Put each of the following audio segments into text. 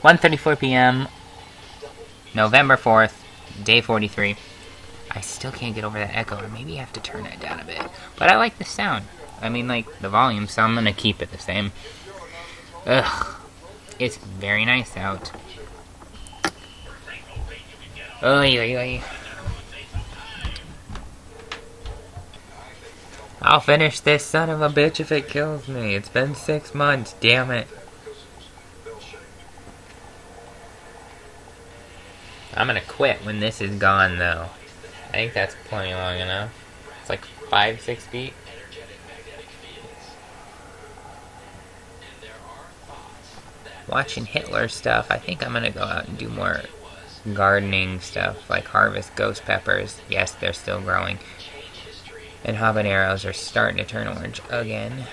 1:34 p.m. November 4th, day 43. I still can't get over that echo, or maybe I have to turn it down a bit. But I like the sound. I mean, like, the volume, so I'm gonna keep it the same. Ugh. It's very nice out. Oy, oy, oy. I'll finish this son of a bitch if it kills me. It's been 6 months, damn it. I'm gonna quit when this is gone, though. I think that's plenty long enough. It's like 5-6 feet. Watching Hitler stuff, I think I'm gonna go out and do more gardening stuff, like harvest ghost peppers. Yes, they're still growing. And habaneros are starting to turn orange again.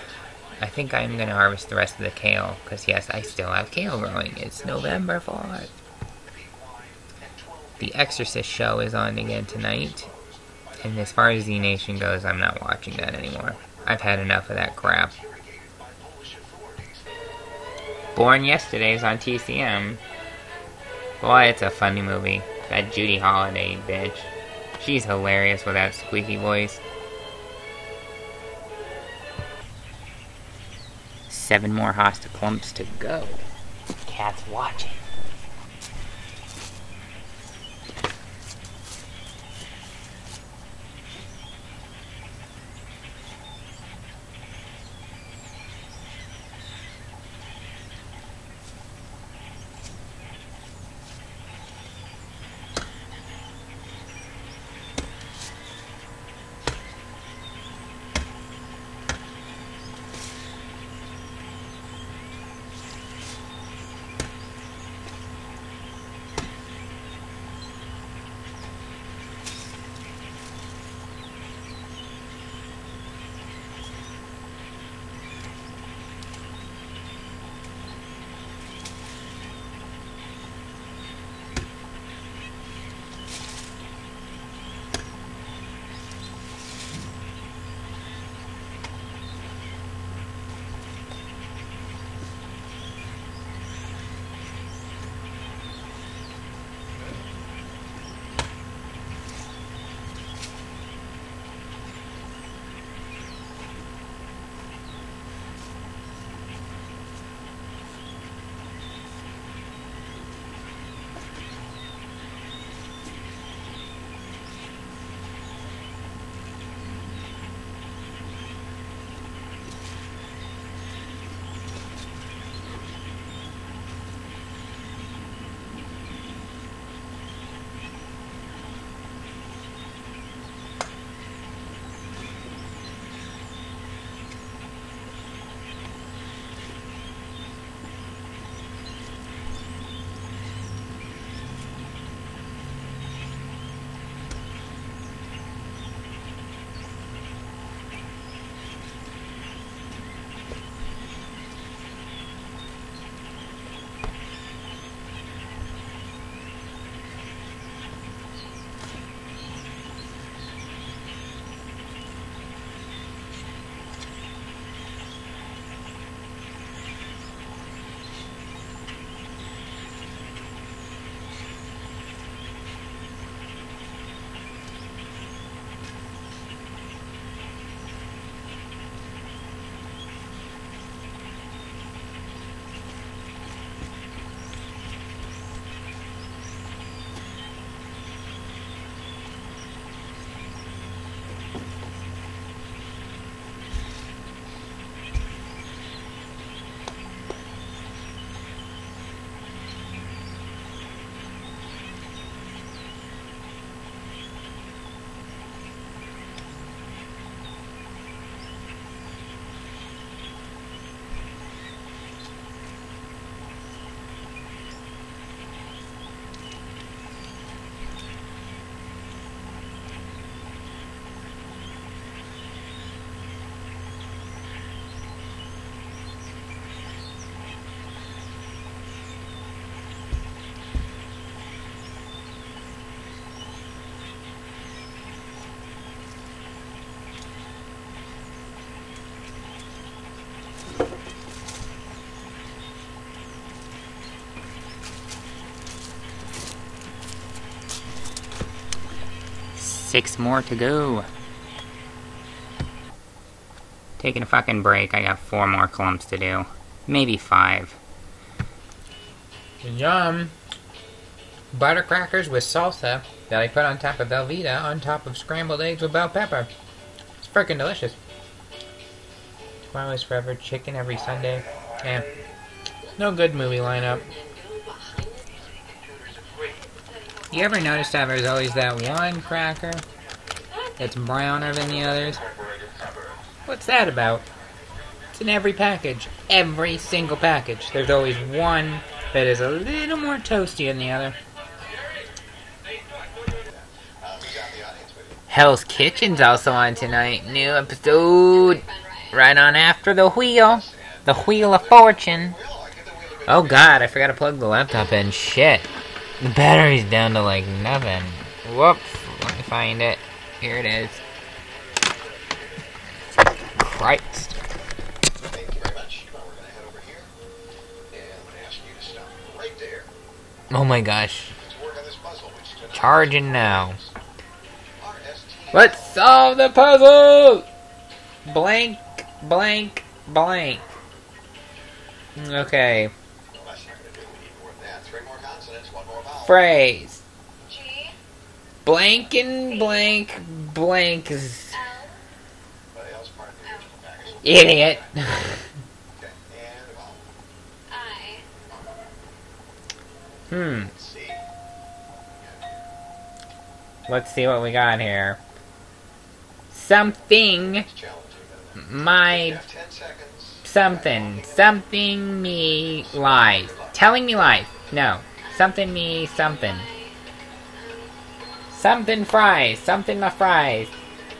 I think I'm gonna harvest the rest of the kale, because yes, I still have kale growing. It's November 4th. The Exorcist show is on again tonight. And as far as Z Nation goes, I'm not watching that anymore. I've had enough of that crap. Born Yesterday is on TCM. Boy, it's a funny movie. That Judy Holliday bitch. She's hilarious with that squeaky voice. 7 more hosta clumps to go. Cat's watching. 6 more to go. Taking a fucking break. I got 4 more clumps to do. Maybe 5. Yum. Butter crackers with salsa that I put on top of Velveeta on top of scrambled eggs with bell pepper. It's freaking delicious. Tomorrow's Forever chicken every Sunday. Yeah. No good movie lineup. You ever notice that there's always that one cracker that's browner than the others? What's that about? It's in every package. Every single package. There's always one that is a little more toasty than the other. Hell's Kitchen's also on tonight. New episode. Right on after the wheel. The Wheel of Fortune. Oh god, I forgot to plug the laptop in. Shit. The battery's down to like nothing. Whoops. Let me find it. Here it is. Christ. Thank you very much. We're going to head over here. And I'm going to ask you to stop right there. Oh my gosh. To work on this puzzle, which is Charging now. Let's solve the puzzle! Blank, blank, blank. Okay. Phrase. Blank and blank blanks. Idiot. Let's see what we got here. Something me lies. Telling me lies. No. Something me something. Something fries. Something my fries.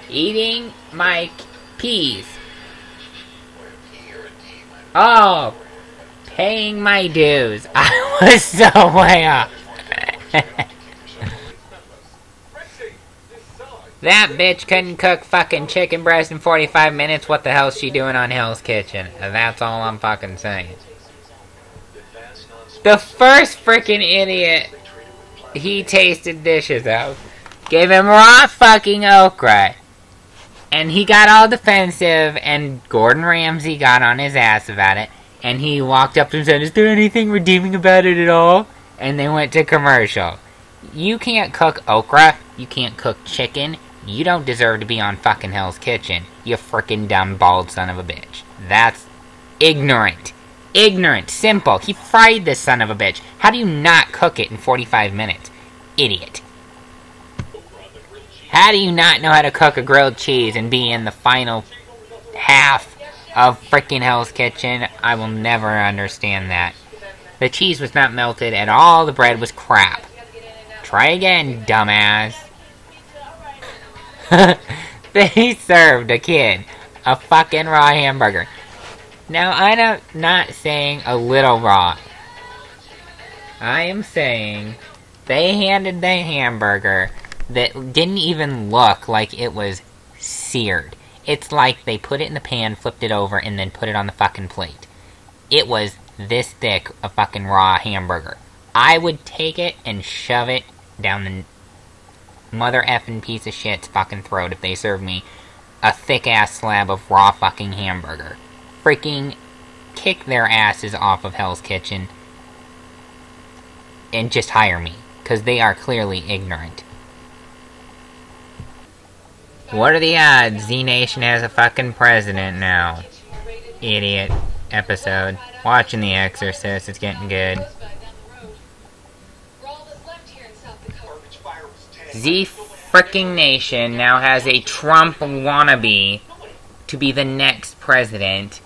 Eating my peas. Oh. Paying my dues. I was so way off. That bitch couldn't cook fucking chicken breast in 45 minutes. What the hell's she doing on Hell's Kitchen? That's all I'm fucking saying. The first freaking idiot he tasted dishes out gave him raw fucking okra. And he got all defensive, and Gordon Ramsay got on his ass about it. And he walked up to him and said, "Is there anything redeeming about it at all?" And they went to commercial. You can't cook okra. You can't cook chicken. You don't deserve to be on fucking Hell's Kitchen. You frickin' dumb bald son of a bitch. That's ignorant. Ignorant. Simple. He fried this son of a bitch. How do you not cook it in 45 minutes? Idiot. How do you not know how to cook a grilled cheese and be in the final half of frickin' Hell's Kitchen? I will never understand that. The cheese was not melted at all. The bread was crap. Try again, dumbass. They served a kid a fucking raw hamburger. Now, I'm not saying a little raw. I am saying they handed the hamburger that didn't even look like it was seared. It's like they put it in the pan, flipped it over, and then put it on the fucking plate. It was this thick, a fucking raw hamburger. I would take it and shove it down the mother effing piece of shit's fucking throat if they served me a thick-ass slab of raw fucking hamburger. Freaking kick their asses off of Hell's Kitchen and just hire me, because they are clearly ignorant. What are the odds Z Nation has a fucking president now? Idiot episode. Watching The Exorcist, it's getting good. Z fricking Nation now has a Trump wannabe to be the next president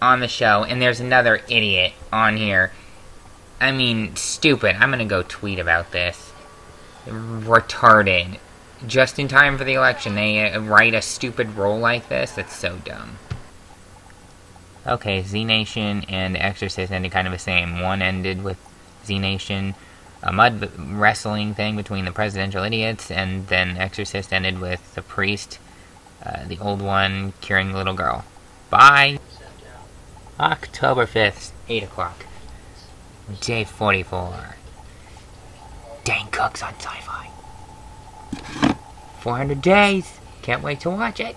on the show, and there's another idiot on here. I mean, stupid. I'm gonna go tweet about this. Retarded. Just in time for the election, they write a stupid role like this? That's so dumb. Okay, Z Nation and Exorcist ended kind of the same. One ended with Z Nation, a mud wrestling thing between the presidential idiots, and then Exorcist ended with the priest, the old one, curing the little girl. Bye! October 5th, 8 o'clock. Day 44. Dane Cook's on Sci-Fi. 400 days! Can't wait to watch it!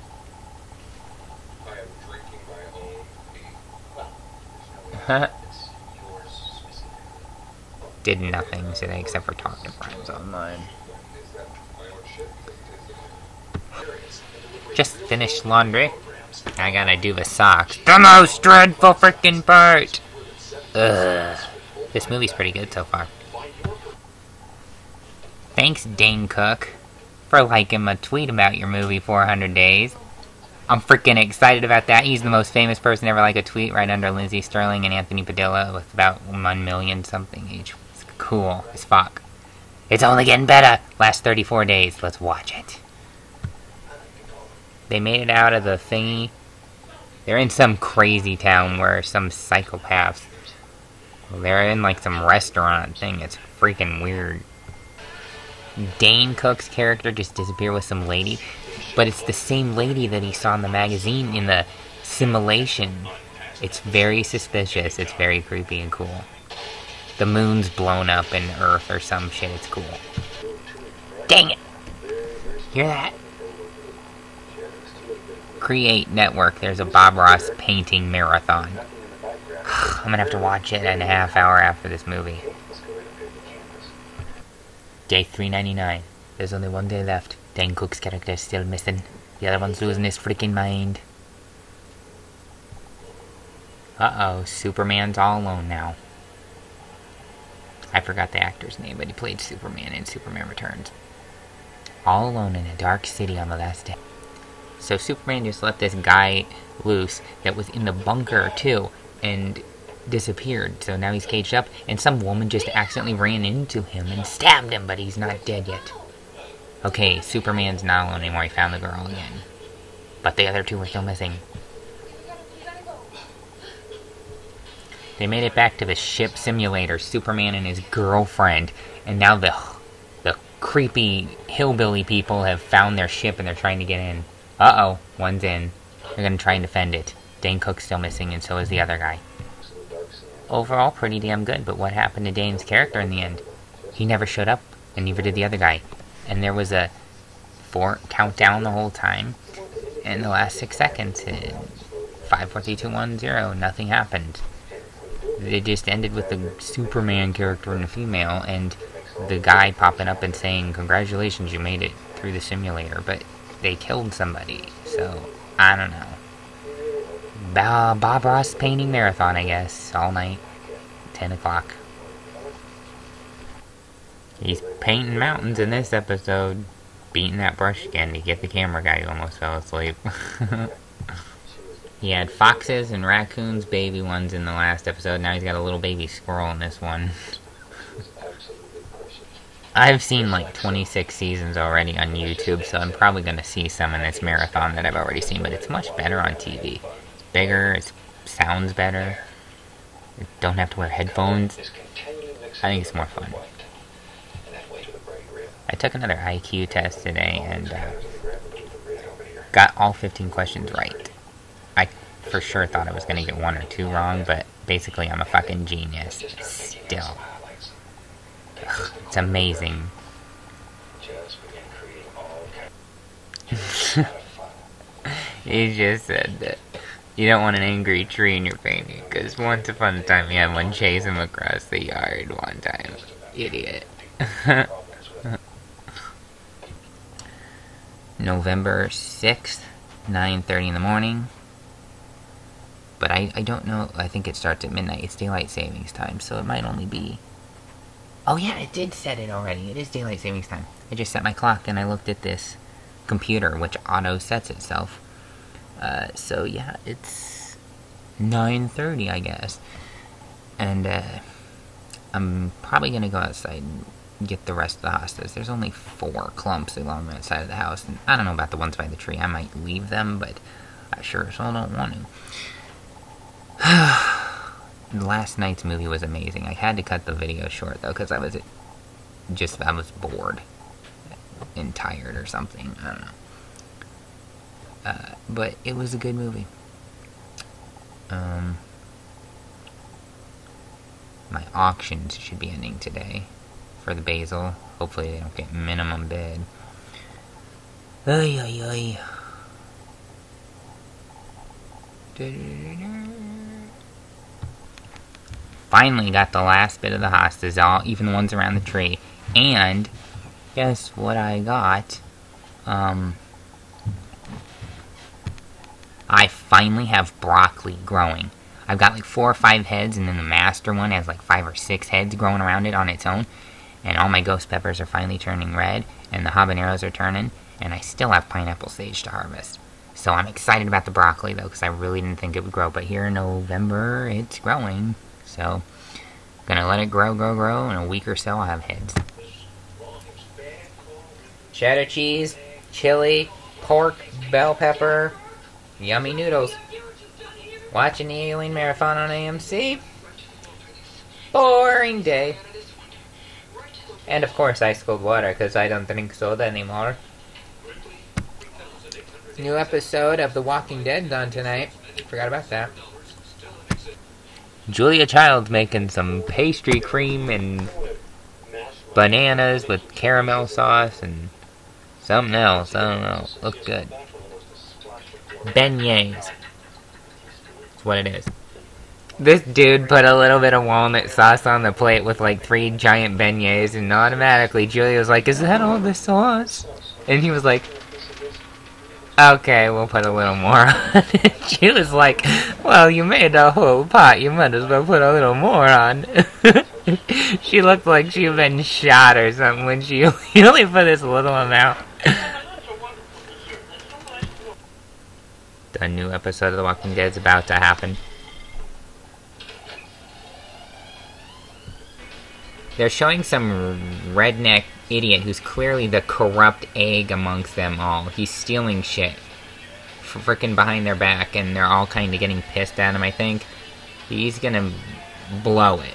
I am drinking my own beer. Well, there's Huh? it's yours specifically. Did nothing today except for talk to friends online. Is that my own shit? Just finished laundry. I gotta do the socks. The most dreadful freaking part! Ugh. This movie's pretty good so far. Thanks, Dane Cook, for liking my tweet about your movie 400 Days. I'm freaking excited about that. He's the most famous person to ever like a tweet, right under Lindsay Sterling and Anthony Padilla, with about 1 million something each. It's cool as fuck. It's only getting better. Last 34 days. Let's watch it. They made it out of the thingy. They're in some crazy town where some psychopaths. Well, they're in like some restaurant thing. It's freaking weird. Dane Cook's character just disappeared with some lady, but it's the same lady that he saw in the magazine in the simulation. It's very suspicious. It's very creepy and cool. The moon's blown up in Earth or some shit. It's cool. Dang it! Hear that? Create Network. There's a Bob Ross painting marathon. I'm gonna have to watch it in a half hour after this movie. Day 399. There's only one day left. Dane Cook's character is still missing. The other one's losing his freaking mind. Uh-oh, Superman's all alone now. I forgot the actor's name, but he played Superman in Superman Returns. All alone in a dark city on the last day. So Superman just let this guy loose that was in the bunker too, and disappeared. So now he's caged up, and some woman just accidentally ran into him and stabbed him, but he's not dead yet. Okay, Superman's not alone anymore. He found the girl again. But the other two were still missing. They made it back to the ship simulator, Superman and his girlfriend, and now the creepy hillbilly people have found their ship and they're trying to get in. Uh-oh, one's in. They're gonna try and defend it. Dane Cook's still missing, and so is the other guy. Overall, pretty damn good, but what happened to Dane's character in the end? He never showed up, and neither did the other guy. And there was a countdown the whole time, and the last 6 seconds, 5, 4, 3, 2, 1, 0, nothing happened. It just ended with the Superman character and the female, and the guy popping up and saying, "Congratulations, you made it through the simulator," but they killed somebody, so, I don't know. Bob Ross painting marathon, I guess, all night, 10 o'clock. He's painting mountains in this episode, beating that brush again to get the camera guy who almost fell asleep. He had foxes and raccoons, baby ones, in the last episode. Now he's got a little baby squirrel in this one. I've seen like 26 seasons already on YouTube, so I'm probably going to see some in this marathon that I've already seen, but it's much better on TV. It's bigger, it sounds better. You don't have to wear headphones. I think it's more fun. I took another IQ test today and got all 15 questions right. I for sure thought I was going to get 1 or 2 wrong, but basically I'm a fucking genius. Still. Ugh, it's amazing. He just said that you don't want an angry tree in your painting, because once upon a time you had one chase him across the yard one time. Idiot. November 6th, 9:30 in the morning. But I don't know, I think it starts at midnight. It's daylight savings time, so it might only be... Oh yeah, it did set it already. It is daylight savings time. I just set my clock and I looked at this computer, which auto sets itself. So yeah, it's 9:30, I guess. And I'm probably gonna go outside and get the rest of the hostas. There's only 4 clumps along the side of the house, and I don't know about the ones by the tree. I might leave them, but I sure as hell don't want to. Last night's movie was amazing. I had to cut the video short though, because I was bored and tired or something. I don't know. But it was a good movie. My auctions should be ending today for the basil. Hopefully they don't get minimum bid. Ay, ay, ay. Finally got the last bit of the hostas, even the ones around the tree. And guess what I got? I finally have broccoli growing. I've got like 4 or 5 heads, and then the master one has like 5 or 6 heads growing around it on its own. And all my ghost peppers are finally turning red, and the habaneros are turning, and I still have pineapple sage to harvest. So I'm excited about the broccoli, though, because I really didn't think it would grow. But here in November, it's growing. So, gonna let it grow. In a week or so, I'll have heads. Cheddar cheese, chili, pork, bell pepper, yummy noodles. Watching the Alien Marathon on AMC. Boring day. And of course ice cold water, because I don't drink soda anymore. New episode of The Walking Dead's on tonight. Forgot about that. Julia Child's making some pastry cream and bananas with caramel sauce and something else. I don't know. Looks good. Beignets. That's what it is. This dude put a little bit of walnut sauce on the plate with like 3 giant beignets, and automatically Julia was like, "Is that all the sauce?" And he was like, "Okay, we'll put a little more on." She was like, "Well, you made a whole pot, you might as well put a little more on." She looked like she'd been shot or something when she only put this little amount. The new episode of The Walking Dead is about to happen. They're showing some redneck idiot who's clearly the corrupt egg amongst them all. He's stealing shit frickin' behind their back, and they're all kind of getting pissed at him, I think. He's gonna blow it.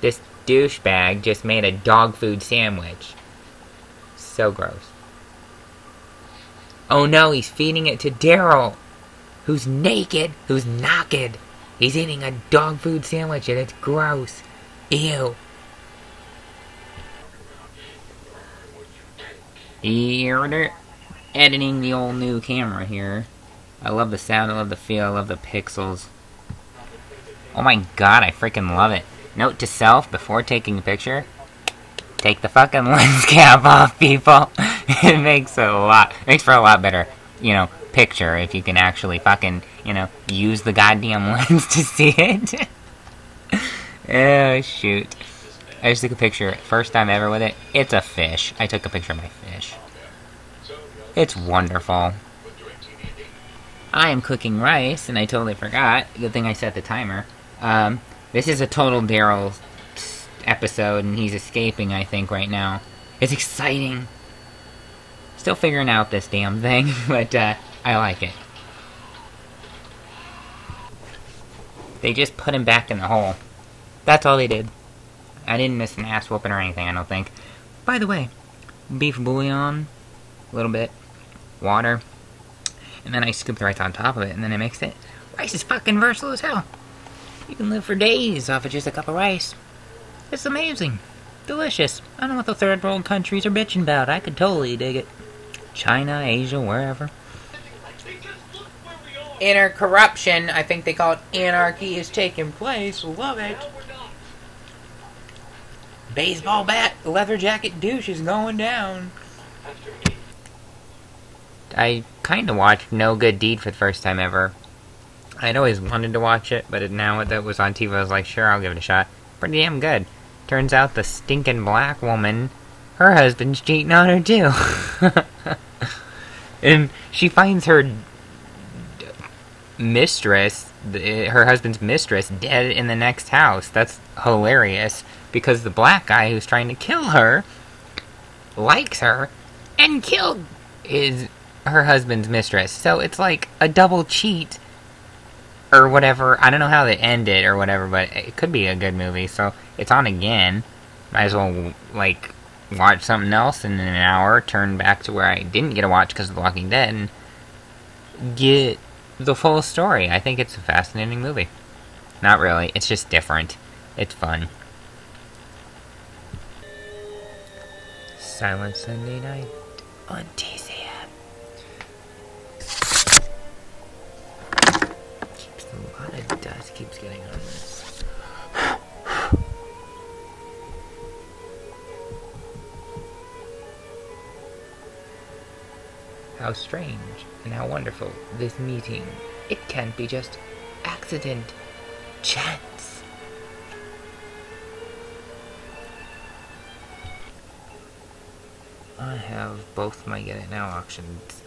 This douchebag just made a dog food sandwich. So gross. Oh no, he's feeding it to Daryl, who's naked, who's naked. He's eating a dog food sandwich, and it's gross. Ew. Here, editing the old new camera here. I love the sound, I love the feel, I love the pixels. Oh my god, I freaking love it. Note to self, before taking a picture, take the fucking lens cap off, people. It makes for a lot better, picture if you can actually fucking, use the goddamn lens to see it. Oh, shoot. I just took a picture, first time ever with it. It's a fish. I took a picture of my fish. It's wonderful. I am cooking rice, and I totally forgot. Good thing I set the timer. This is a total Daryl episode, and he's escaping, I think, right now. It's exciting. Still figuring out this damn thing, but, I like it. They just put him back in the hole. That's all they did. I didn't miss an ass whooping or anything, I don't think. By the way, beef bouillon, a little bit, water, and then I scooped the rice on top of it, and then I mixed it. Rice is fucking versatile as hell. You can live for days off of just a cup of rice. It's amazing. Delicious. I don't know what the third world countries are bitching about. I could totally dig it. China, Asia, wherever. Inner corruption, I think they call it anarchy, is taking place. Love it. Baseball bat, leather jacket douche is going down. I kind of watched No Good Deed for the first time ever. I'd always wanted to watch it, but now that it was on TV, I was like, sure, I'll give it a shot. Pretty damn good. Turns out the stinking black woman, her husband's cheating on her too. And she finds her mistress, her husband's mistress, dead in the next house. That's hilarious, because the black guy who's trying to kill her likes her and killed her husband's mistress. So it's like a double cheat or whatever. I don't know how they ended or whatever, but it could be a good movie. So it's on again. Might as well watch something else in an hour, turn back to where I didn't get to watch because of The Walking Dead, and get the full story. I think it's a fascinating movie. Not really. It's just different. It's fun. Silent Sunday night on TCM. A lot of dust keeps getting on this. How strange and how wonderful this meeting. It can't be just accident, chance. I have both my Get It Now auctions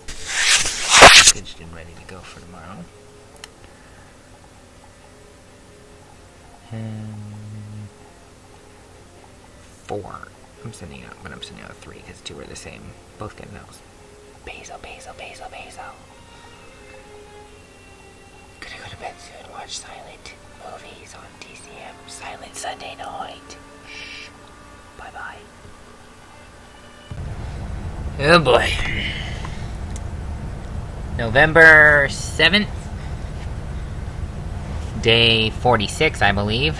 packaged and ready to go for tomorrow. And 4. I'm sending out, but I'm sending out 3 because 2 are the same. Both Get It Nows. Basil. Gonna go to bed soon. Watch silent movies on TCM. Silent Sunday night. Shh. Bye. Oh boy. November 7th. Day 46, I believe.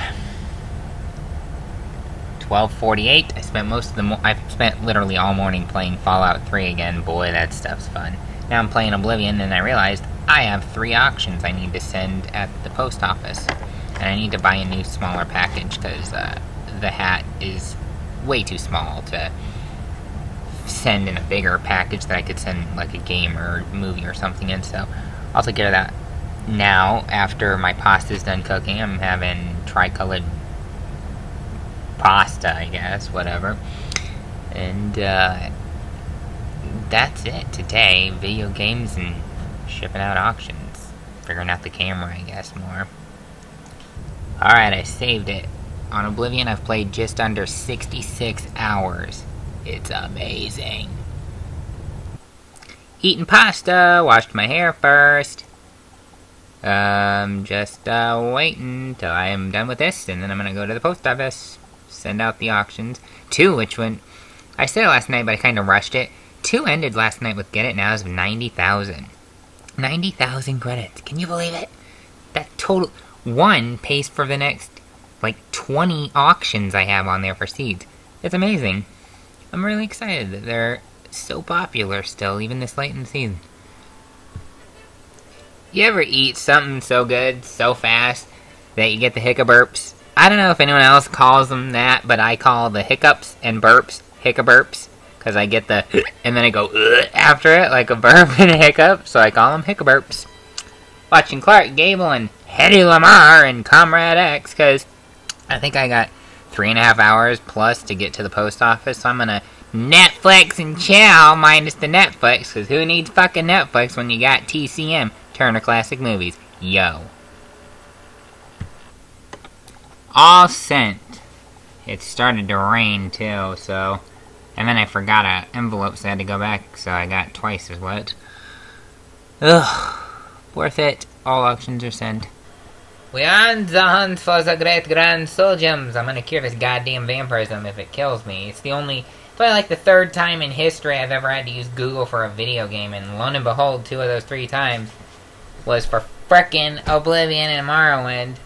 12:48. I spent most of the I spent literally all morning playing Fallout 3 again. Boy, that stuff's fun. Now I'm playing Oblivion, and I realized I have 3 auctions I need to send at the post office, and I need to buy a new smaller package because the hat is way too small to send in a bigger package that I could send like a game or movie or something in. So I'll take care of that. Now, after my pasta's done cooking, I'm having tricolored pasta, I guess, whatever. And that's it today. Video games and shipping out auctions. Figuring out the camera, I guess, more. Alright, I saved it. On Oblivion, I've played just under 66 hours. It's amazing. Eating pasta. Washed my hair first. Just waiting till I am done with this, and then I'm gonna go to the post office, send out the auctions. 2, which went, I said it last night, but I kind of rushed it. 2 ended last night with Get It Nows of 90,000. 90,000 credits. Can you believe it? That total, 1 pays for the next, like, 20 auctions I have on there for seeds. It's amazing. I'm really excited that they're so popular still, even this late in the season. You ever eat something so good, so fast, that you get the hiccuburps? I don't know if anyone else calls them that, but I call the hiccups and burps hiccuburps, because I get the and then I go after it, like a burp and a hiccup, so I call them hiccuburps. Watching Clark Gable and Hedy Lamarr and Comrade X, because I think I got 3.5 hours plus to get to the post office, so I'm gonna Netflix and chill, minus the Netflix, because who needs fucking Netflix when you got TCM? Turner Classic Movies. Yo. All sent. It started to rain too, so... And then I forgot an envelope, so I had to go back, so I got twice as much. Ugh. Worth it. All auctions are sent. We on the hunt for the great grand soul gems. I'm gonna cure this goddamn vampirism if it kills me. It's probably like the 3rd time in history I've ever had to use Google for a video game, and lo and behold, 2 of those 3 times was for frickin' Oblivion and Morrowind.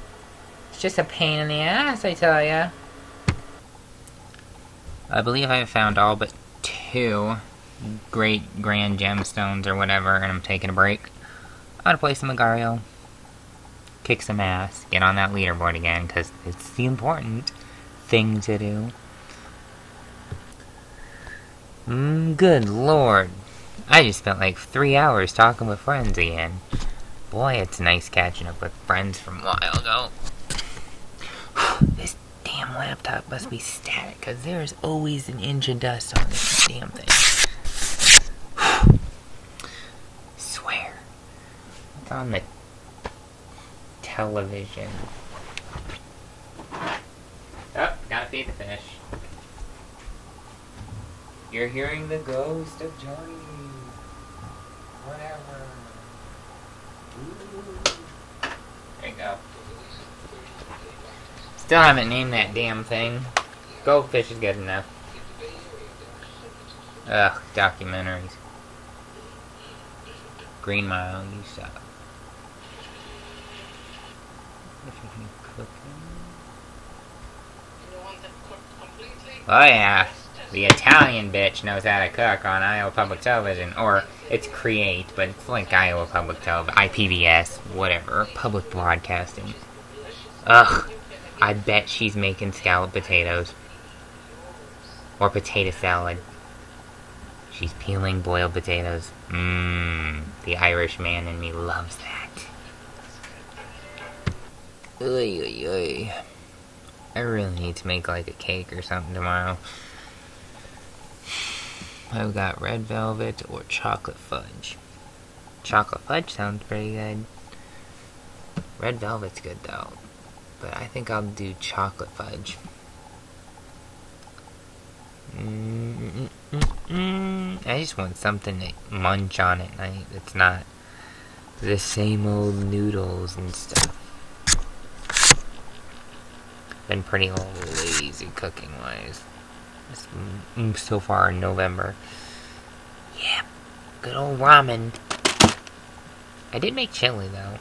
It's just a pain in the ass, I tell ya. I believe I found all but 2 great grand gemstones or whatever, and I'm taking a break. I'm gonna play some Agario, kick some ass, get on that leaderboard again, because it's the important thing to do. Good lord. I just spent like 3 hours talking with friends again. Boy, it's nice catching up with friends from a while ago. This damn laptop must be static, because there's always an inch of dust on this damn thing. Swear. It's on the television. Oh, gotta feed the fish. You're hearing the ghost of Johnny. Whatever. Ooh. There you go. Still haven't named that damn thing. Goldfish is good enough. Ugh, documentaries. Green Mile, you suck. Oh yeah, The Italian bitch knows how to cook on Iowa Public Television. Or, it's Create, but it's like Iowa Public Television, IPBS, whatever, public broadcasting. Ugh, I bet she's making scalloped potatoes. Or potato salad. She's peeling boiled potatoes. The Irish man in me loves that. Oy, oy, oy. I really need to make like a cake or something tomorrow. I've got red velvet or chocolate fudge. Chocolate fudge sounds pretty good. Red velvet's good though. But I think I'll do chocolate fudge. I just want something to munch on at night that's not the same old noodles and stuff. Been pretty lazy cooking wise so far in November. Yeah, good old ramen. I did make chili though.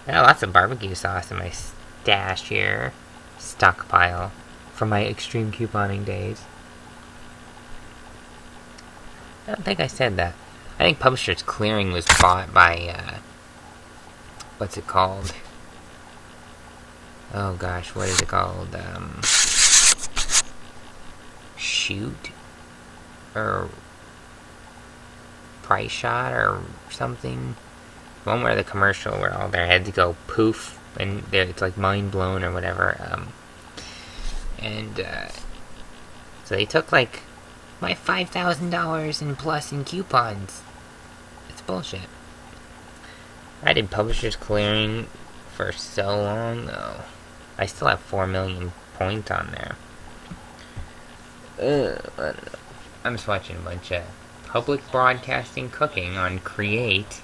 I got lots of barbecue sauce in my stash here. Stockpile from my extreme couponing days. I don't think I said that. I think Publishers Clearing was bought by, what's it called? Oh gosh, what is it called? Shoot? Or Price Shot or something? One where the commercial where all their heads go poof and it's like mind blown or whatever. So they took like my $5,000 in plus in coupons. It's bullshit. I did Publishers Clearing for so long though. I still have 4 million points on there. I don't know. I'm just watching a bunch of public broadcasting cooking on Create.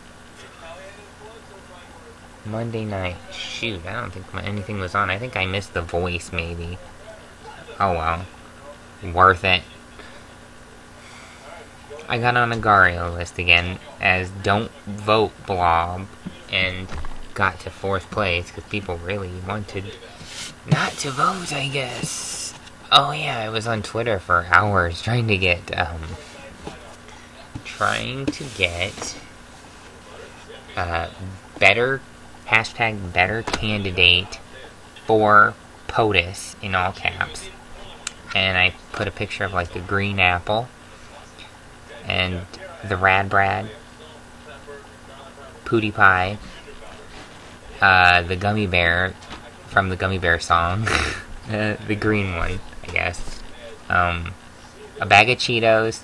Monday night. Shoot, I don't think anything was on. I think I missed The Voice maybe. Oh well. Worth it. I got on a Gario list again as Don't Vote Blob and got to 4th place because people really wanted not to vote, I guess. Oh yeah, I was on Twitter for hours trying to get better candidate for POTUS in all caps. And I put a picture of like a green apple and the Rad Brad, Pootie Pie, the gummy bear from the Gummy Bear song, the green one, I guess, a bag of Cheetos,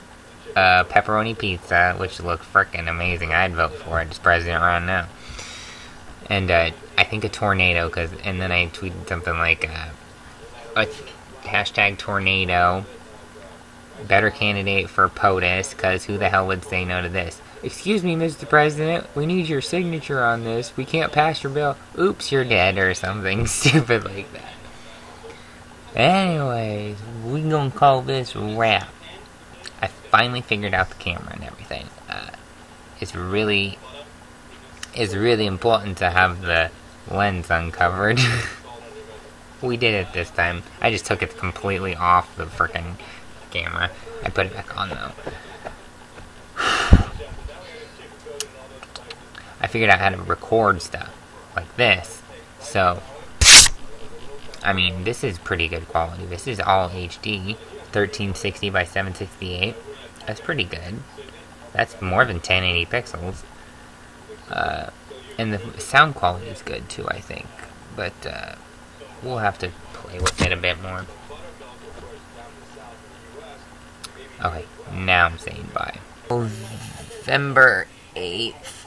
pepperoni pizza, which looked frickin' amazing. I'd vote for it. It's President Ron now. And I think a tornado, and then I tweeted something like a hashtag tornado, better candidate for POTUS, because who the hell would say no to this? Excuse me, Mr. President, we need your signature on this. We can't pass your bill. Oops, you're dead, or something stupid like that. Anyways, we gonna call this a wrap. I finally figured out the camera and everything. It's really important to have the lens uncovered. We did it this time. I just took it completely off the frickin' camera. I put it back on though. I figured out how to record stuff like this. So, I mean, this is pretty good quality. This is all HD, 1360 by 768. That's pretty good. That's more than 1080 pixels. And the sound quality is good too, I think. But we'll have to play with it a bit more. Okay, now I'm saying bye. November 8th,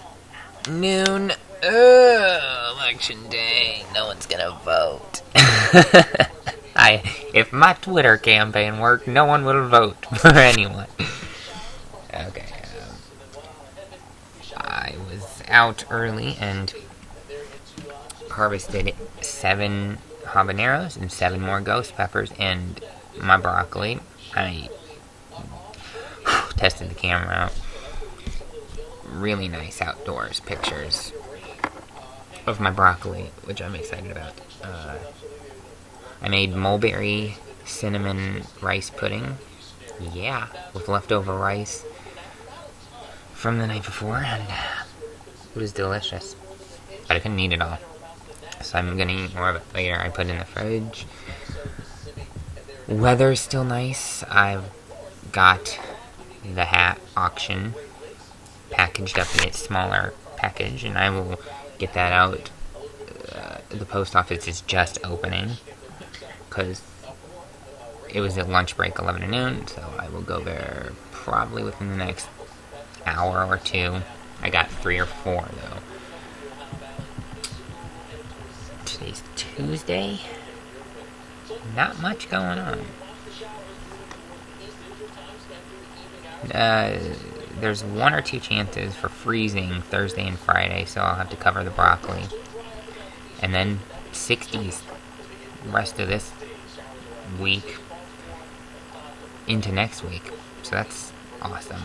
noon. Election day. No one's gonna vote. If my Twitter campaign worked, no one would vote for anyone. Okay. I was out early and harvested 7 habaneros and 7 more ghost peppers and my broccoli. I tested the camera out. Really nice outdoors pictures of my broccoli, which I'm excited about. I made mulberry cinnamon rice pudding yeah, with leftover rice from the night before, and it was delicious. But I couldn't eat it all, so I'm gonna eat more of it later. I put it in the fridge. Weather's still nice. I've got the hat auction packaged up in its smaller package, and I will get that out. The post office is just opening because it was at lunch break 11 to noon, so I will go there probably within the next hour or two. I got 3 or 4 though. Today's Tuesday. Not much going on. There's 1 or 2 chances for freezing Thursday and Friday, so I'll have to cover the broccoli. And then 60s rest of this week into next week. So that's awesome.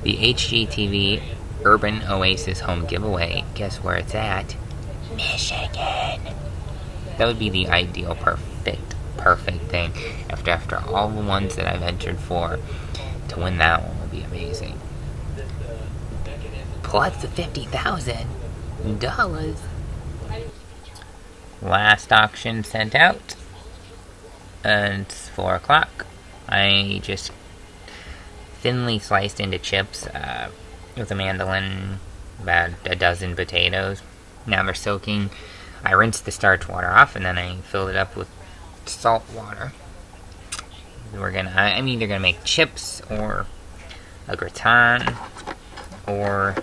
The HGTV Urban Oasis Home Giveaway. Guess where it's at? Michigan. That would be the ideal, perfect thing. After all the ones that I've entered for, to win that one would be amazing. Plus the $50,000. Last auction sent out. And it's 4 o'clock. I just thinly sliced into chips with a mandolin, about a dozen potatoes. Now they're soaking. I rinsed the starch water off, and then I filled it up with salt water. I'm either gonna make chips or a gratin, or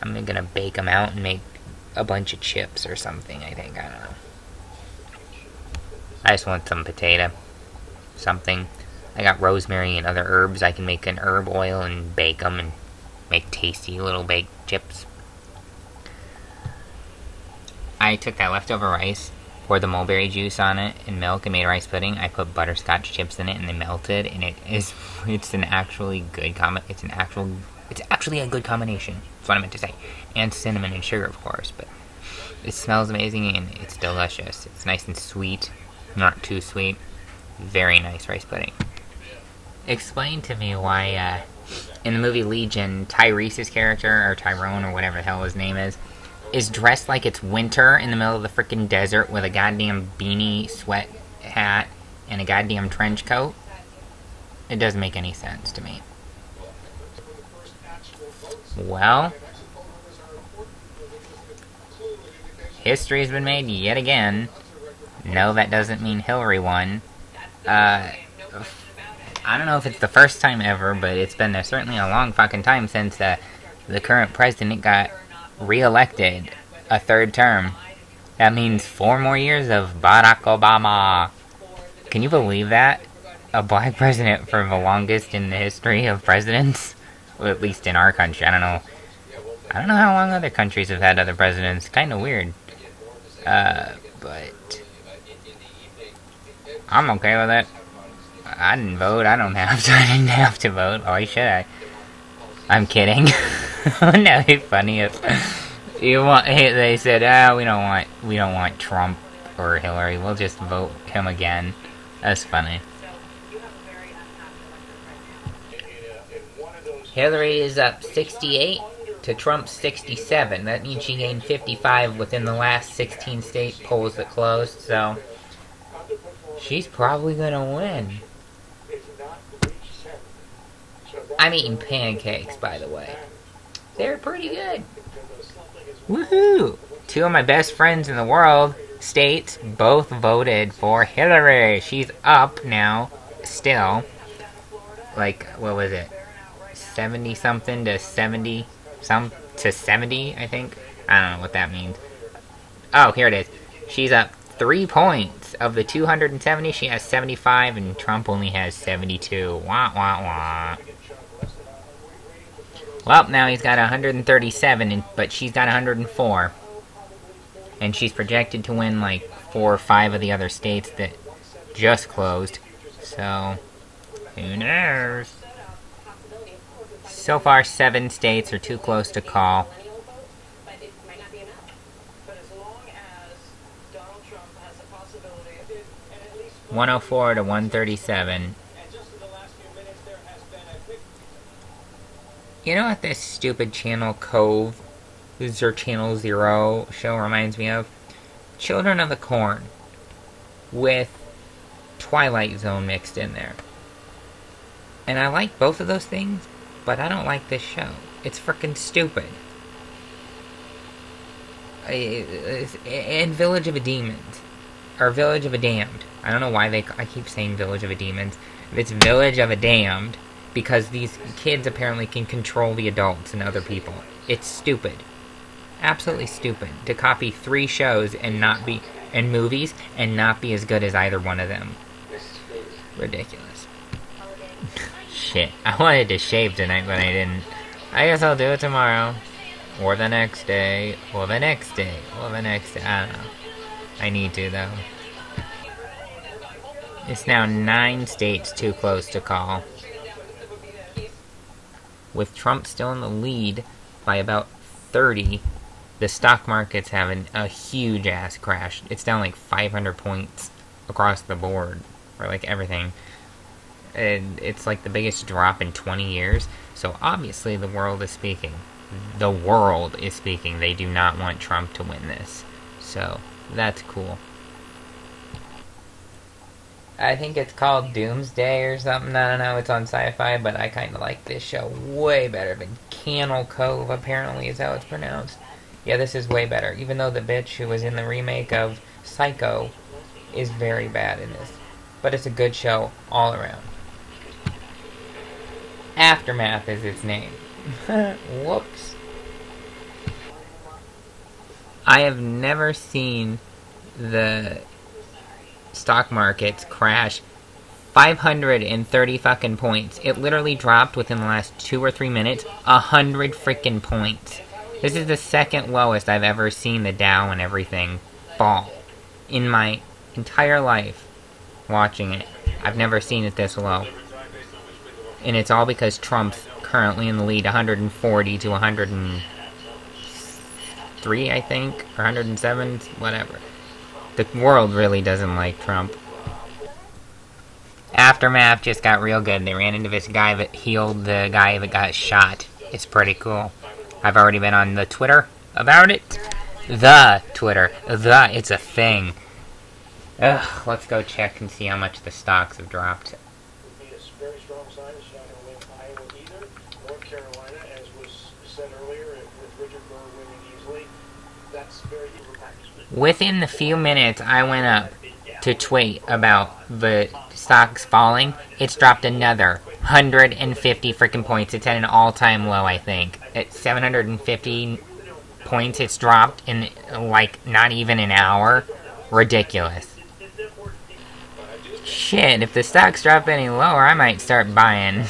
I'm gonna bake them out and make a bunch of chips or something. I don't know. I just want some potato, something. I got rosemary and other herbs. I can make an herb oil and bake them and make tasty little baked chips. I took that leftover rice, poured the mulberry juice on it and milk and made a rice pudding. I put butterscotch chips in it and they melted, and it's actually a good combination. That's what I meant to say. And cinnamon and sugar, of course, but it smells amazing and it's delicious. It's nice and sweet, not too sweet. Very nice rice pudding. Explain to me why, in the movie Legion, Tyrese's character, or Tyrone, or whatever the hell his name is dressed like it's winter in the middle of the frickin' desert with a goddamn beanie, sweat hat, and a goddamn trench coat. It doesn't make any sense to me. Well, history's been made yet again. No, that doesn't mean Hillary won. I don't know if it's the first time ever, but it's been certainly a long fucking time since the current president got re-elected a 3rd term. That means 4 more years of Barack Obama. Can you believe that? A black president for the longest in the history of presidents? Well, at least in our country. I don't know how long other countries have had other presidents. Kind of weird. But I'm okay with it. I didn't vote. I didn't have to vote. Why should I? I'm kidding. Wouldn't that be funny if they said, we don't want Trump or Hillary. We'll just vote him again. That's funny. Hillary is up 68 to Trump's 67. That means she gained 55 within the last 16 state polls that closed, so she's probably gonna win. I'm eating pancakes, by the way. They're pretty good. Woohoo! 2 of my best friends in the world, states, both voted for Hillary. She's up now, still. Like, what was it? 70-something to 70 to 70, I think. I don't know what that means. Oh, here it is. She's up 3 points. Of the 270, she has 75, and Trump only has 72. Wah, wah, wah. Well, now he's got 137, but she's got 104. And she's projected to win like 4 or 5 of the other states that just closed. So, who knows? So far, 7 states are too close to call. 104 to 137. You know what this stupid Channel Cove, this is your Channel Zero show, reminds me of? Children of the Corn, with Twilight Zone mixed in there. And I like both of those things, but I don't like this show. It's frickin' stupid. And Village of a Demons. Or Village of a Damned. I don't know why I keep saying Village of a Demons. It's Village of a Damned, because these kids apparently can control the adults and other people. It's stupid. Absolutely stupid. To copy 3 shows and movies and not be as good as either one of them. Ridiculous. Shit. I wanted to shave tonight, but I didn't. I guess I'll do it tomorrow. Or the next day. Or the next day. Or the next day. I don't know. I need to, though. It's now 9 states too close to call. With Trump still in the lead by about 30, the stock market's having a huge ass crash. It's down like 500 points across the board for like everything. And it's like the biggest drop in 20 years. So obviously the world is speaking. The world is speaking. They do not want Trump to win this. So that's cool. I think it's called Doomsday or something. I don't know. It's on Sci-Fi, but I kind of like this show way better than Channel Cove, apparently is how it's pronounced. Yeah, this is way better. Even though the bitch who was in the remake of Psycho is very bad in this. But it's a good show all around. Aftermath is its name. Whoops. I have never seen the stock markets crash 530 fucking points. It literally dropped within the last 2 or 3 minutes 100 freaking points. This is the second lowest I've ever seen the Dow and everything fall in my entire life watching it. I've never seen it this low. And it's all because Trump's currently in the lead 140 to 103, I think, or 107, whatever. The world really doesn't like Trump. Aftermath just got real good. They ran into this guy that healed the guy that got shot. It's pretty cool. I've already been on the Twitter about it. The Twitter. It's a thing. Ugh, let's go check and see how much the stocks have dropped. Very strong sign is not going to win Iowa either. North Carolina, as was said earlier, with Richard Burr winning easily, that's very impactful. Within the few minutes I went up to tweet about the stocks falling, it's dropped another 150 freaking points. It's at an all-time low, I think. At 750 points it's dropped in, like, not even an hour. Ridiculous. Shit, if the stocks drop any lower, I might start buying.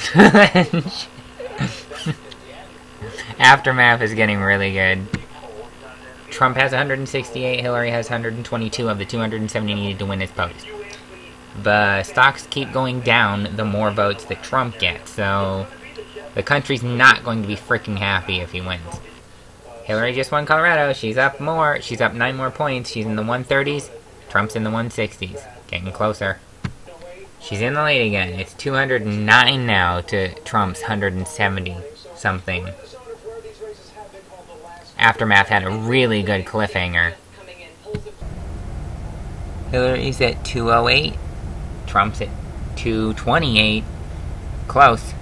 Aftermath is getting really good. Trump has 168, Hillary has 122 of the 270 needed to win his post. The stocks keep going down the more votes that Trump gets, so the country's not going to be freaking happy if he wins. Hillary just won Colorado. She's up more. She's up 9 more points. She's in the 130s. Trump's in the 160s. Getting closer. She's in the lead again. It's 209 now to Trump's 170 something. Aftermath had a really good cliffhanger. Hillary's at 208. Trump's at 228. Close.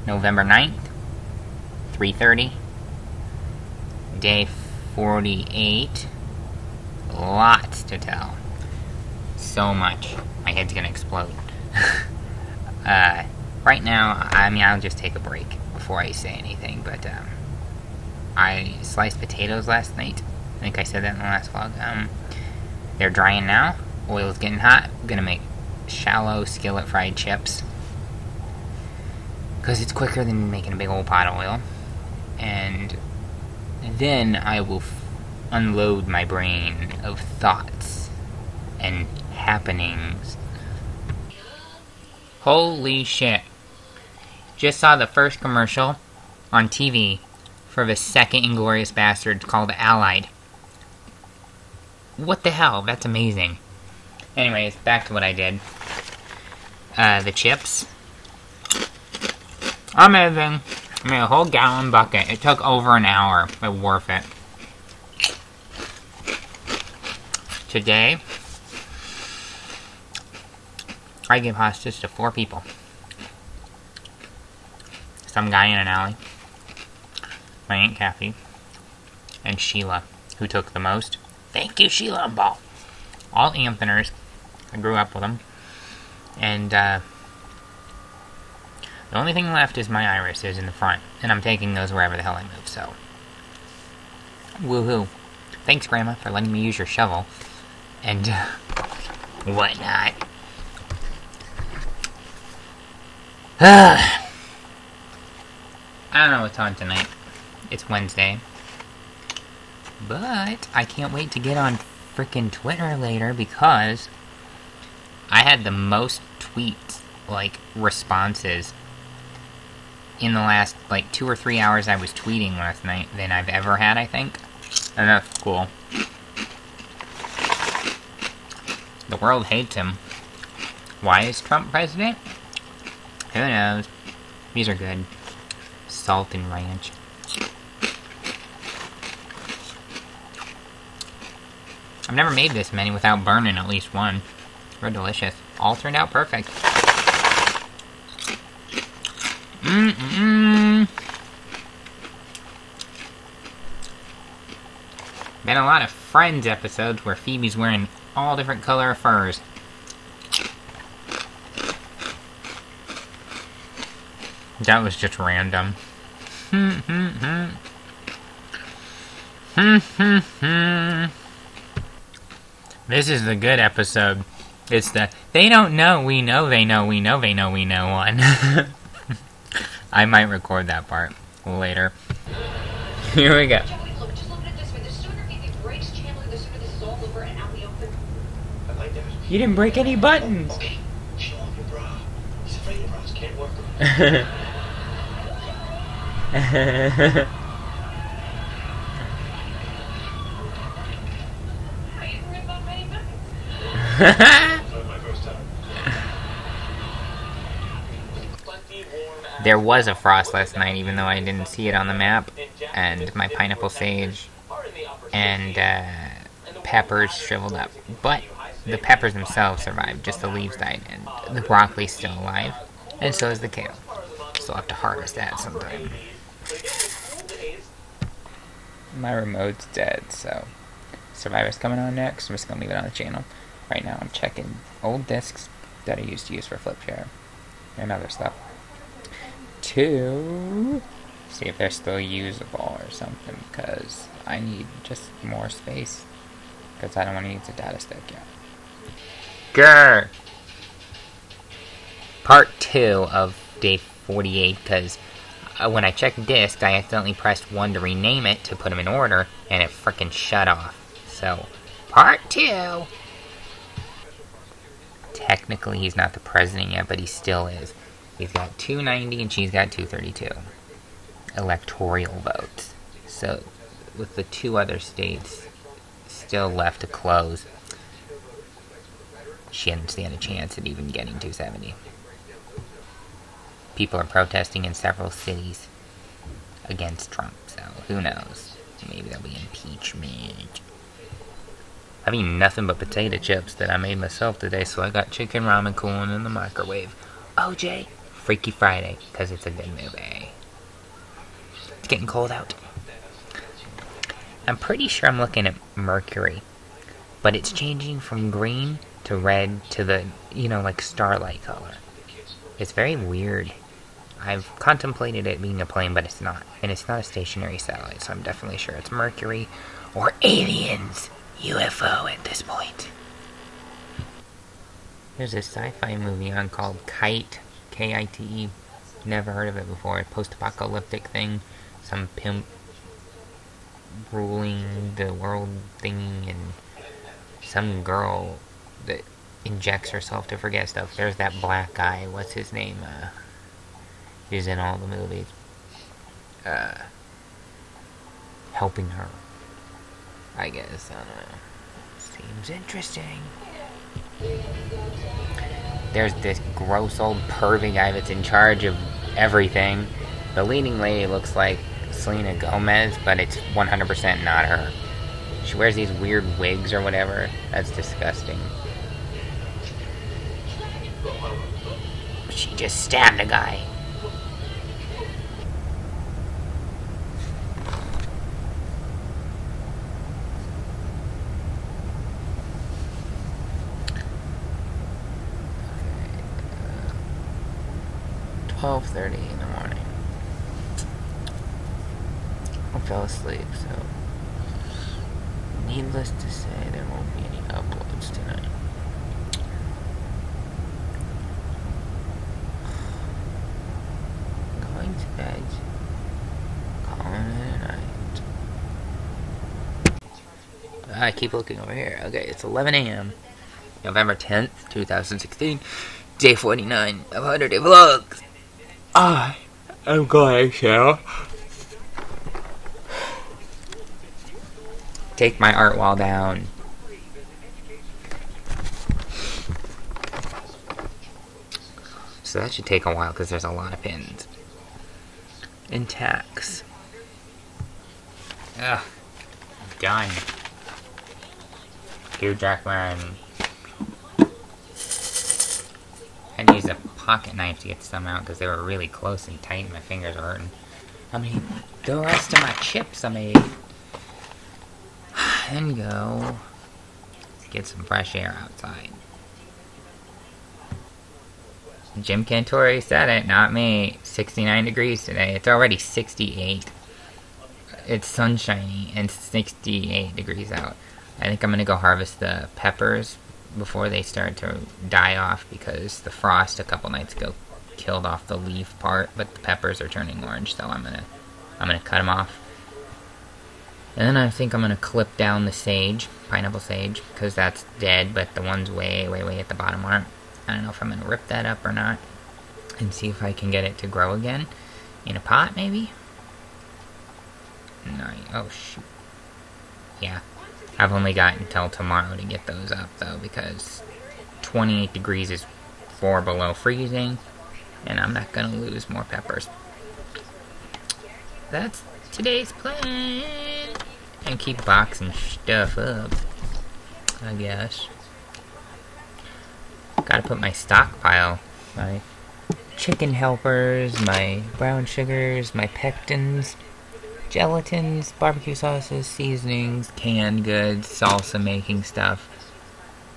November 9th, 3:30. Day 48. Lots to tell. So much. My head's gonna explode. Right now, I mean, I'll just take a break before I say anything, but, I sliced potatoes last night. I think I said that in the last vlog. They're drying now. Oil's getting hot. I'm gonna make shallow skillet fried chips. Because it's quicker than making a big old pot of oil. And then I will unload my brain of thoughts and happenings. Holy shit. Just saw the first commercial on TV for the second Inglourious Basterds called Allied. What the hell? That's amazing. Anyways, back to what I did. The chips. Amazing. I made a whole gallon bucket. It took over an hour, but worth it. Today, I gave hostage to 4 people. Some guy in an alley, my Aunt Kathy, and Sheila, who took the most. Thank you, Sheila and Ball. All Anthoners. I grew up with them. And, the only thing left is my irises in the front. And I'm taking those wherever the hell I move, so. Woohoo. Thanks, Grandma, for letting me use your shovel. And, whatnot. I don't know what's on tonight. It's Wednesday. But I can't wait to get on frickin' Twitter later because I had the most tweets, like, responses in the last, like, 2 or 3 hours I was tweeting last night than I've ever had, I think. And that's cool. The world hates him. Why is Trump president? Who knows? These are good. Salt and ranch. I've never made this many without burning at least one. They're delicious. All turned out perfect. Been a lot of Friends episodes where Phoebe's wearing all different color furs. That was just random. This is the good episode. It's the they don't know, we know they know, we know they know, we know one. I might record that part later. Here we go. You didn't break any buttons. Okay, show off your bra. He's afraid your bras can't work. There was a frost last night, even though I didn't see it on the map, and my pineapple sage and peppers shriveled up. But the peppers themselves survived, just the leaves died, and the broccoli's still alive, and so is the kale. Still have to harvest that sometime. My remote's dead, so Survivor's coming on next. I'm just gonna leave it on the channel. Right now I'm checking old discs that I used to use for FlipShare and other stuff to see if they're still usable or something, because I need just more space, because I don't want to use a data stick yet. Grr! Part 2 of day 48, because when I checked discs, I accidentally pressed 1 to rename it to put them in order, and it frickin' shut off. So, part 2! Technically, he's not the president yet, but he still is. He's got 290 and she's got 232 electoral votes. So, with the 2 other states still left to close, she doesn't stand a chance at even getting 270. People are protesting in several cities against Trump, so who knows? Maybe there'll be impeachment. I've eaten nothing but potato chips that I made myself today, so I got chicken ramen cooling in the microwave. OJ, Freaky Friday, because it's a good movie. It's getting cold out. I'm pretty sure I'm looking at Mercury, but it's changing from green to red to the, like starlight color. It's very weird. I've contemplated it being a plane, but it's not. And it's not a stationary satellite, so I'm definitely sure it's Mercury or aliens. UFO at this point. There's a sci-fi movie on called Kite, K-I-T-E. Never heard of it before. A post-apocalyptic thing. Some pimp ruling the world thingy, and some girl that injects herself to forget stuff. There's that black guy. What's his name? She's in all the movies. Helping her. I guess. I don't know. Seems interesting. There's this gross old pervy guy that's in charge of everything. The leading lady looks like Selena Gomez, but it's 100% not her. She wears these weird wigs or whatever. That's disgusting. She just stabbed a guy. Okay. 12:30 in the morning. I fell asleep, so needless to say, there won't be any uploads tonight. Going to bed. Calling it a night. I keep looking over here. Okay, it's 11 a.m. November 10th, 2016. Day 49 of 100 Day Vlogs. I'm going to take my art wall down. So that should take a while because there's a lot of pins. And tacks. Ugh. I'm done. Hugh Jackman. I had to use a pocket knife to get some out because they were really close and tight and my fingers are hurting. I mean, the rest of my chips I made. And go get some fresh air outside. Jim Cantore said it, not me. 69 degrees today. It's already 68. It's sunshiny and 68 degrees out. I think I'm going to go harvest the peppers before they start to die off because the frost a couple nights ago killed off the leaf part, but the peppers are turning orange, so I'm gonna cut them off. And then I think I'm gonna clip down the sage, pineapple sage, because that's dead, but the ones way at the bottom aren't. I don't know if I'm gonna rip that up or not, and see if I can get it to grow again in a pot, maybe. No, oh shoot. Yeah. I've only got until tomorrow to get those up, though, because 28 degrees is 4 below freezing, and I'm not going to lose more peppers. That's today's plan. And keep boxing stuff up, I guess. Gotta put my stockpile, my chicken helpers, my brown sugars, my pectins, gelatins, barbecue sauces, seasonings, canned goods, salsa making stuff,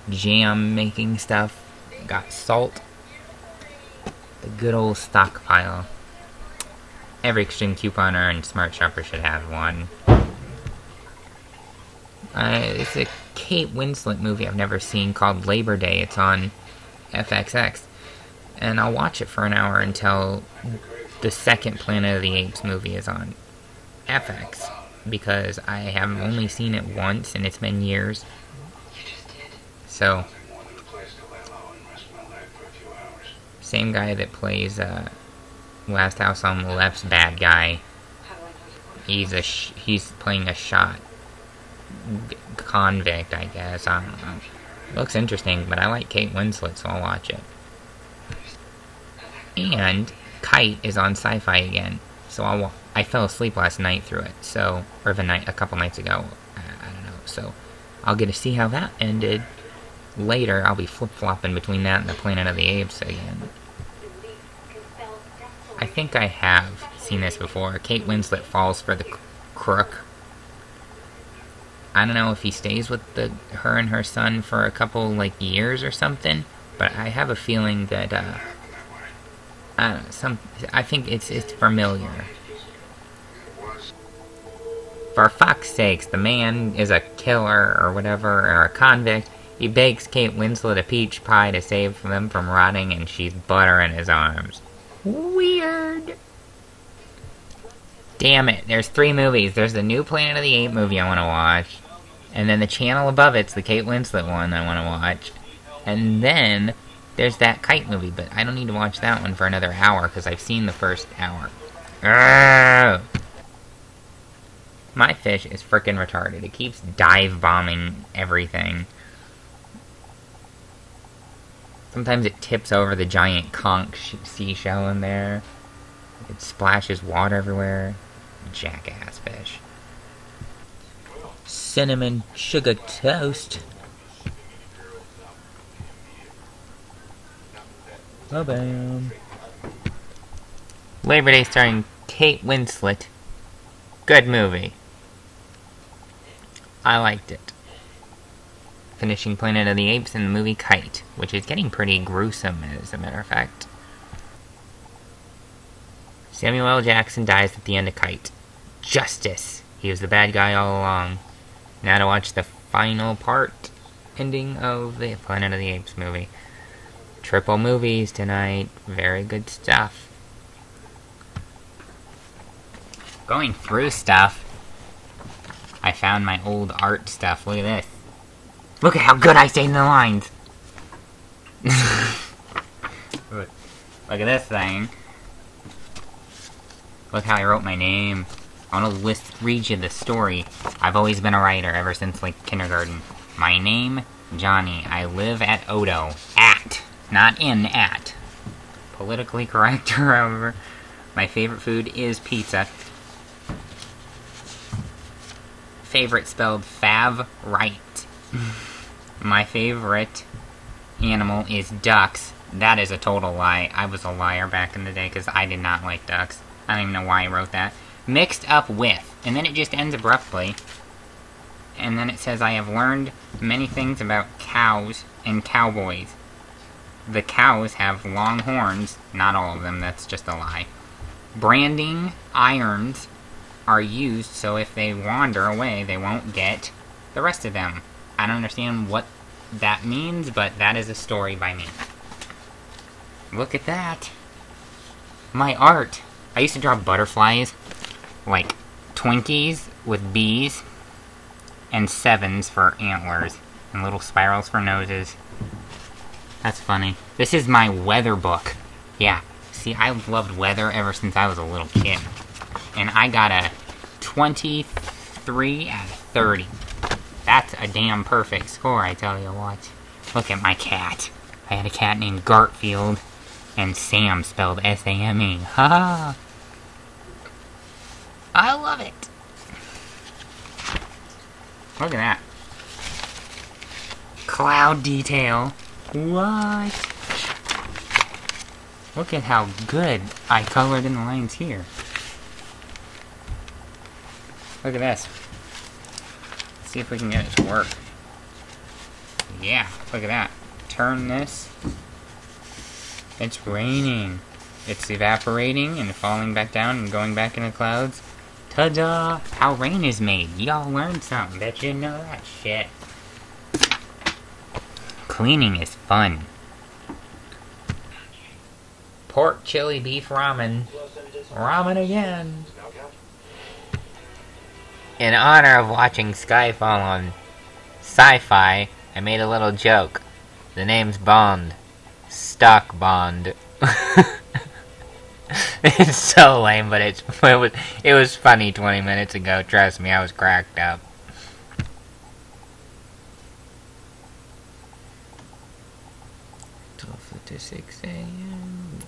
jam making stuff, got salt, the good old stockpile. Every extreme couponer and smart shopper should have one. It's a Kate Winslet movie I've never seen called Labor Day. It's on FXX. And I'll watch it for an hour until the second Planet of the Apes movie is on FX, because I have only seen it once and it's been years. So, same guy that plays Last House on the Left's bad guy. He's playing a shot convict, I guess. I don't know. Looks interesting, but I like Kate Winslet, so I'll watch it. And Kite is on Sci-Fi again, so I fell asleep last night through it, so, or a couple nights ago, I don't know, so I'll get to see how that ended. Later, I'll be flip-flopping between that and the Planet of the Apes again. I think I have seen this before. Kate Winslet falls for the crook. I don't know if he stays with her and her son for a couple, years or something, but I have a feeling that, I think it's familiar. For fuck's sakes, the man is a killer or whatever, or a convict. He bakes Kate Winslet a peach pie to save them from rotting, and she's butter in his arms. Weird. Damn it, there's 3 movies. There's the new Planet of the Apes movie I want to watch, and then the channel above it's the Kate Winslet one I want to watch, and then there's that kite movie, but I don't need to watch that one for another hour because I've seen the first hour. Arrgh! My fish is frickin' retarded. It keeps dive bombing everything. Sometimes it tips over the giant conch seashell in there. It splashes water everywhere. Jackass fish. Cinnamon sugar toast. Ba-bam. Labor Day starring Kate Winslet. Good movie. I liked it. Finishing Planet of the Apes and the movie Kite, which is getting pretty gruesome, as a matter of fact. Samuel L. Jackson dies at the end of Kite. Justice! He was the bad guy all along. Now to watch the final part, ending of the Planet of the Apes movie. Triple movies tonight. Very good stuff. Going through stuff, I found my old art stuff. Look at this. Look at how good I stayed in the lines! Look at this thing. Look how I wrote my name. I want to read you the story. I've always been a writer ever since, like, kindergarten. My name, Johnny. I live at Odo. At. Not in at. Politically correct, however. My favorite food is pizza. Favorite spelled fav-right. My favorite animal is ducks. That is a total lie. I was a liar back in the day because I did not like ducks. I don't even know why I wrote that. Mixed up with. And then it just ends abruptly. And then it says, I have learned many things about cows and cowboys. The cows have long horns. Not all of them, that's just a lie. Branding irons are used so if they wander away, they won't get the rest of them. I don't understand what that means, but that is a story by me. Look at that. My art. I used to draw butterflies, like Twinkies with bees, and sevens for antlers, and little spirals for noses. That's funny. This is my weather book. Yeah, see, I've loved weather ever since I was a little kid. And I got a 23 out of 30. That's a damn perfect score, I tell you what. Look at my cat. I had a cat named Garfield, and Sam spelled S-A-M-E. Ha! I love it. Look at that. Cloud detail. What? Look at how good I colored in the lines here. Look at this. Let's see if we can get it to work. Yeah, look at that. Turn this. It's raining. It's evaporating and falling back down and going back into clouds. Ta-da! How rain is made. Y'all learned something. Bet you know that shit. Cleaning is fun. Pork chili beef ramen. Ramen again. In honor of watching Skyfall on Sci-Fi, I made a little joke. The name's Bond. Stock Bond. It's so lame, but it was funny 20 minutes ago. Trust me, I was cracked up. To 6 a.m.